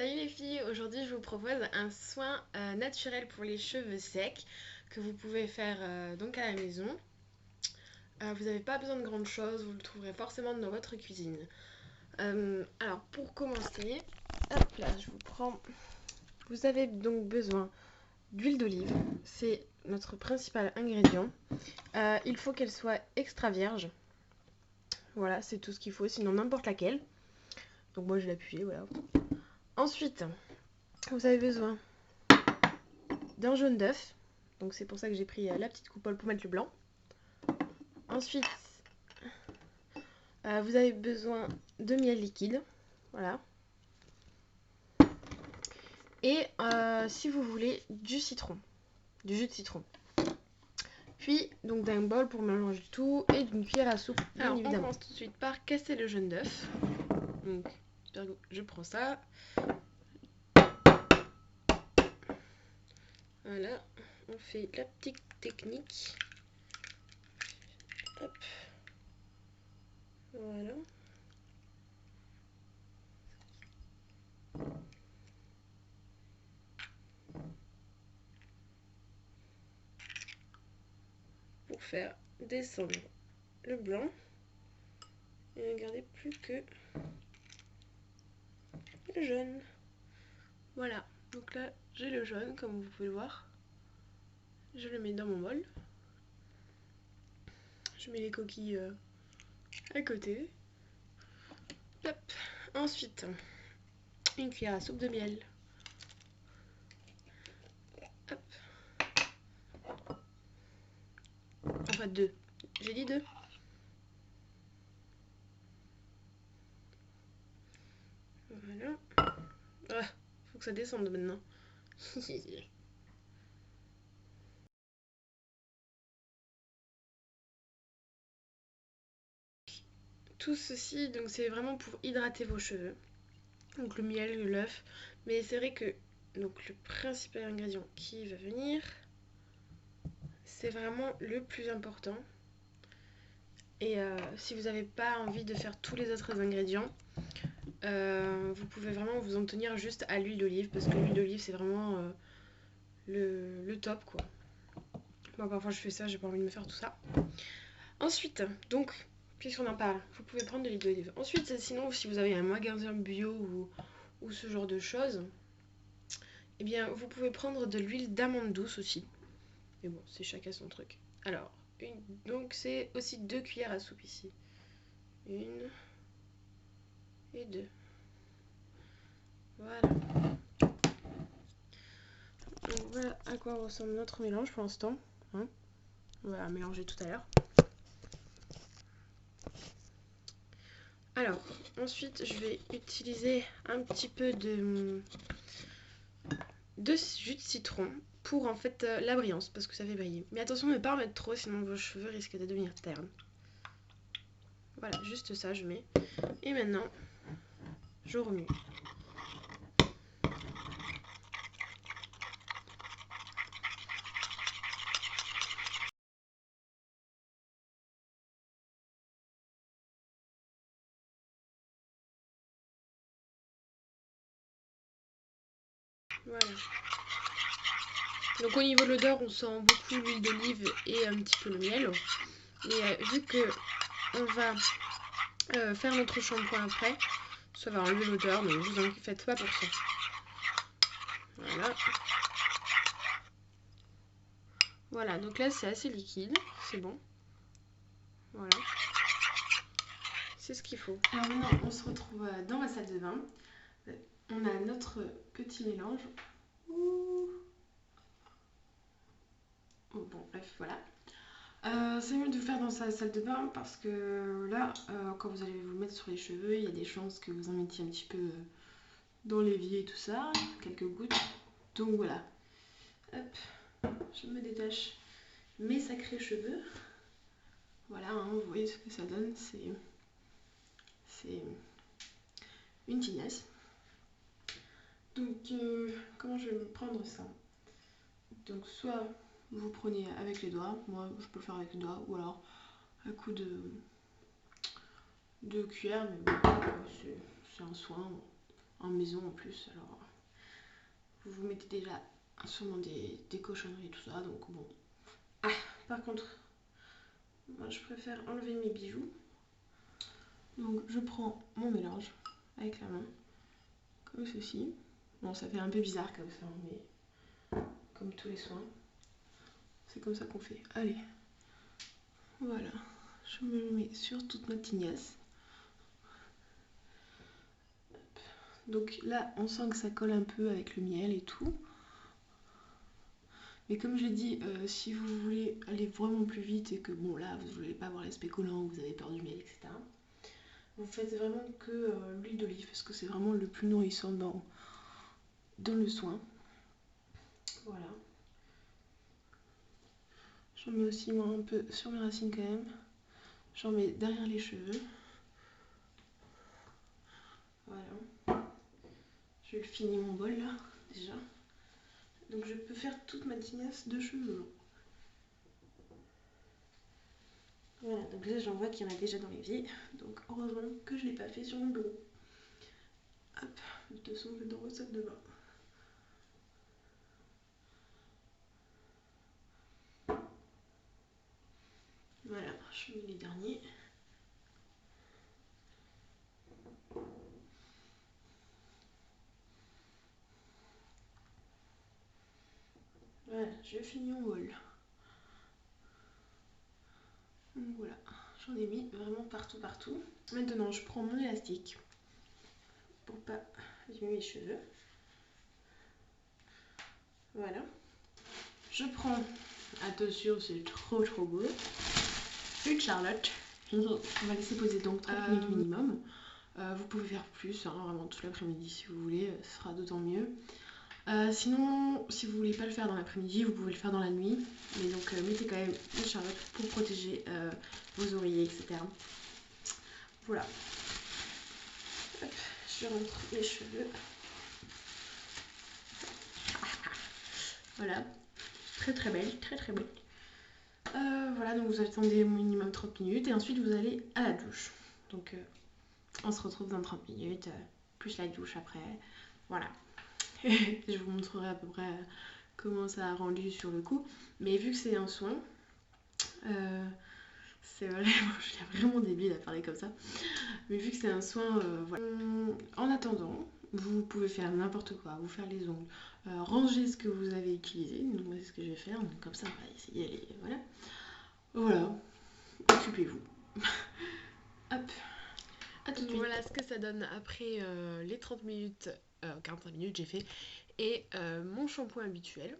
Salut les filles, aujourd'hui je vous propose un soin naturel pour les cheveux secs que vous pouvez faire donc à la maison. Vous n'avez pas besoin de grandes choses, vous le trouverez forcément dans votre cuisine. Alors pour commencer, hop là je vous prends. Vous avez donc besoin d'huile d'olive, c'est notre principal ingrédient. Il faut qu'elle soit extra vierge. Voilà, c'est tout ce qu'il faut, sinon n'importe laquelle. Donc moi je l'ai appuyée, voilà. Ensuite, vous avez besoin d'un jaune d'œuf. Donc c'est pour ça que j'ai pris la petite coupole pour mettre le blanc. Ensuite, vous avez besoin de miel liquide. Voilà. Et si vous voulez, du citron. Du jus de citron. Puis, donc d'un bol pour mélanger tout et d'une cuillère à soupe, bien évidemment. On commence tout de suite par casser le jaune d'œuf. Donc, je prends ça. Voilà. On fait la petite technique. Hop. Voilà. Pour faire descendre le blanc. Et ne gardez plus que le jaune. Voilà. Donc là, j'ai le jaune, comme vous pouvez le voir. Je le mets dans mon bol. Je mets les coquilles à côté. Hop. Ensuite, une cuillère à soupe de miel. Hop. Enfin, 2. J'ai dit 2. Voilà. Ah, faut que ça descende maintenant. Tout ceci, donc c'est vraiment pour hydrater vos cheveux. Donc le miel, l'œuf. Mais c'est vrai que donc le principal ingrédient qui va venir, c'est vraiment le plus important. Et si vous n'avez pas envie de faire tous les autres ingrédients, vous pouvez vraiment vous en tenir juste à l'huile d'olive, parce que l'huile d'olive c'est vraiment le top quoi. Moi parfois je fais ça, j'ai pas envie de me faire tout ça. Ensuite, donc, puisqu'on en parle, vous pouvez prendre de l'huile d'olive. Ensuite, sinon, si vous avez un magasin bio ou ce genre de choses, eh bien, vous pouvez prendre de l'huile d'amande douce aussi. Mais bon, c'est chacun son truc. Alors, donc c'est aussi 2 cuillères à soupe ici. 1 et 2. Voilà. Donc voilà à quoi ressemble notre mélange pour l'instant. Hein, on va mélanger tout à l'heure. Alors, ensuite, je vais utiliser un petit peu de jus de citron pour en fait la brillance, parce que ça fait briller. Mais attention de ne pas en mettre trop, sinon vos cheveux risquent de devenir ternes. Voilà, juste ça, je mets. Et maintenant, je remue. Voilà. Donc au niveau de l'odeur, on sent beaucoup l'huile d'olive et un petit peu le miel. Mais vu que on va faire notre shampoing après, ça va enlever l'odeur, mais vous en faites pas pour ça. Voilà. Voilà, donc là c'est assez liquide, c'est bon. Voilà. C'est ce qu'il faut. Alors maintenant, on se retrouve dans la salle de bain. On a notre petit mélange. Ouh. Bon, bref, voilà. C'est mieux de le faire dans sa salle de bain parce que là, quand vous allez vous mettre sur les cheveux, il y a des chances que vous en mettiez un petit peu dans l'évier et tout ça, quelques gouttes. Donc voilà. Hop, je me détache mes sacrés cheveux. Voilà, hein, vous voyez ce que ça donne, c'est une tinesse. Donc, comment je vais me prendre ça? Donc, soit vous prenez avec les doigts, moi je peux le faire avec les doigts, ou alors un coup de cuillère, mais bon, c'est un soin. en maison en plus. Alors vous vous mettez déjà sûrement des cochonneries et tout ça, donc bon. Ah, par contre, moi je préfère enlever mes bijoux. Donc je prends mon mélange avec la main, comme ceci. Bon, ça fait un peu bizarre comme ça, mais comme tous les soins, c'est comme ça qu'on fait. Allez, voilà, je me le mets sur toute ma tignasse. Donc là, on sent que ça colle un peu avec le miel et tout. Mais comme je l'ai dit, si vous voulez aller vraiment plus vite et que bon là, vous ne voulez pas avoir l'aspect collant, vous avez peur du miel, etc. Vous faites vraiment que l'huile d'olive parce que c'est vraiment le plus nourrissant dans le soin. Voilà. J'en mets aussi moi un peu sur mes racines quand même. J'en mets derrière les cheveux. Voilà. Je finis mon bol là, déjà. Donc je peux faire toute ma tignasse de cheveux longs. Voilà, donc là j'en vois qu'il y en a déjà dans l'évier. Donc heureusement que je ne l'ai pas fait sur mon bureau. Hop, de toute façon je vais dans le sac de bain. Voilà, je mets les derniers. Voilà, je finis mon bol. Donc voilà, j'en ai mis vraiment partout. Maintenant, je prends mon élastique pour pas abîmer mes cheveux. Voilà. Je prends, attention, c'est trop beau, une Charlotte. On va laisser poser donc 30 minutes minimum. Vous pouvez faire plus, hein, vraiment toute l'après-midi si vous voulez, ce sera d'autant mieux. Sinon, si vous voulez pas le faire dans l'après-midi, vous pouvez le faire dans la nuit. Mais donc mettez quand même une Charlotte pour protéger vos oreillers, etc. Voilà. Hop, je rentre les cheveux. Voilà. Très belle, très belle. Voilà, donc vous attendez au minimum 30 minutes et ensuite vous allez à la douche. Donc on se retrouve dans 30 minutes, plus la douche après. Voilà. Je vous montrerai à peu près comment ça a rendu sur le coup. Mais vu que c'est un soin, c'est vraiment, je suis vraiment débile à parler comme ça. Mais vu que c'est un soin, voilà. En attendant, vous pouvez faire n'importe quoi, vous faire les ongles, ranger ce que vous avez utilisé. Donc c'est ce que je vais faire. Donc, comme ça, on va essayer d'aller, voilà. Voilà, occupez-vous. Hop. À tout de suite. Voilà ce que ça donne après les 30 minutes, 45 minutes j'ai fait, et mon shampoing habituel.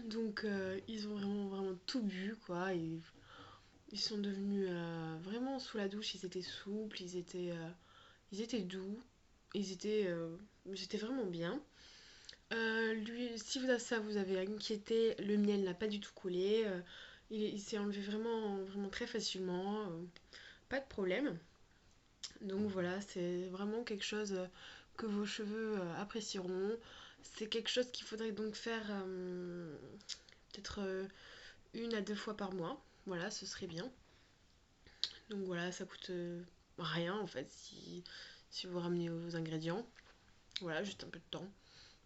Donc ils ont vraiment tout bu quoi, et ils sont devenus vraiment sous la douche, ils étaient souples, ils étaient doux, ils étaient vraiment bien. Lui, si ça vous avez inquiété, le miel n'a pas du tout coulé, il s'est enlevé vraiment très facilement, pas de problème. Donc voilà, c'est vraiment quelque chose que vos cheveux apprécieront. C'est quelque chose qu'il faudrait donc faire peut-être 1 à 2 fois par mois. Voilà, ce serait bien. Donc voilà, ça coûte rien en fait si vous ramenez vos ingrédients. Voilà, juste un peu de temps.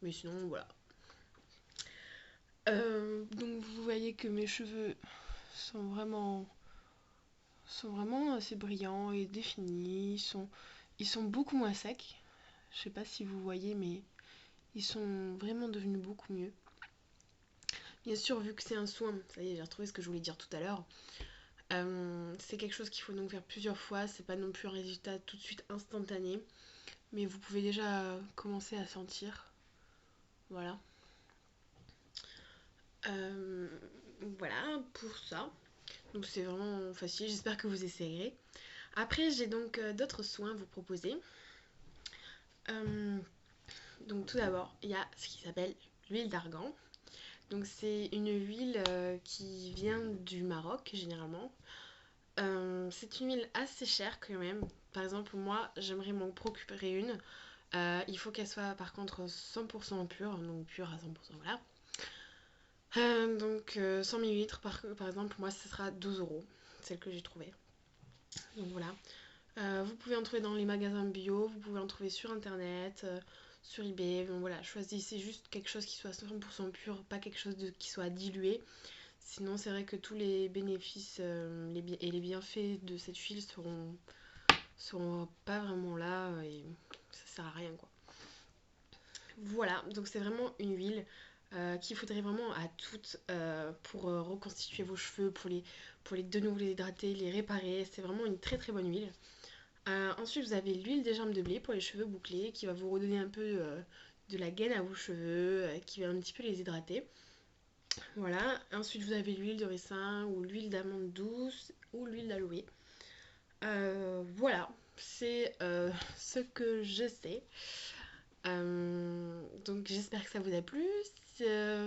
Mais sinon, voilà. Donc vous voyez que mes cheveux sont vraiment assez brillants et définis. Ils sont beaucoup moins secs. Je sais pas si vous voyez, mais ils sont vraiment devenus beaucoup mieux. Bien sûr, vu que c'est un soin, ça y est, j'ai retrouvé ce que je voulais dire tout à l'heure. C'est quelque chose qu'il faut donc faire plusieurs fois. C'est pas non plus un résultat tout de suite instantané. Mais vous pouvez déjà commencer à sentir. Voilà. Voilà pour ça. Donc c'est vraiment facile. J'espère que vous essayerez. Après, j'ai donc d'autres soins à vous proposer. Donc tout d'abord, il y a ce qui s'appelle l'huile d'argan. Donc c'est une huile qui vient du Maroc généralement. C'est une huile assez chère quand même. Par exemple, moi, j'aimerais m'en procurer une. Il faut qu'elle soit par contre 100% pure, donc pure à 100%, voilà. Donc 100 ml par exemple, moi ce sera 12 €, celle que j'ai trouvée. Donc voilà. Vous pouvez en trouver dans les magasins bio, vous pouvez en trouver sur internet, sur eBay. Donc voilà, choisissez juste quelque chose qui soit 100% pur, pas quelque chose qui soit dilué. Sinon, c'est vrai que tous les bénéfices et les bienfaits de cette huile seront pas vraiment là et ça sert à rien quoi. Voilà, donc c'est vraiment une huile qu'il faudrait vraiment à toutes pour reconstituer vos cheveux, pour les de nouveau les hydrater, les réparer. C'est vraiment une très très bonne huile. Ensuite, vous avez l'huile des germes de blé pour les cheveux bouclés qui va vous redonner un peu de la gaine à vos cheveux, qui va un petit peu les hydrater. Voilà. Ensuite, vous avez l'huile de ricin ou l'huile d'amande douce ou l'huile d'aloe. Voilà, c'est ce que je sais. Donc j'espère que ça vous a plu.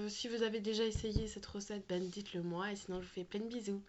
Si vous avez déjà essayé cette recette, ben dites-le moi et sinon je vous fais plein de bisous.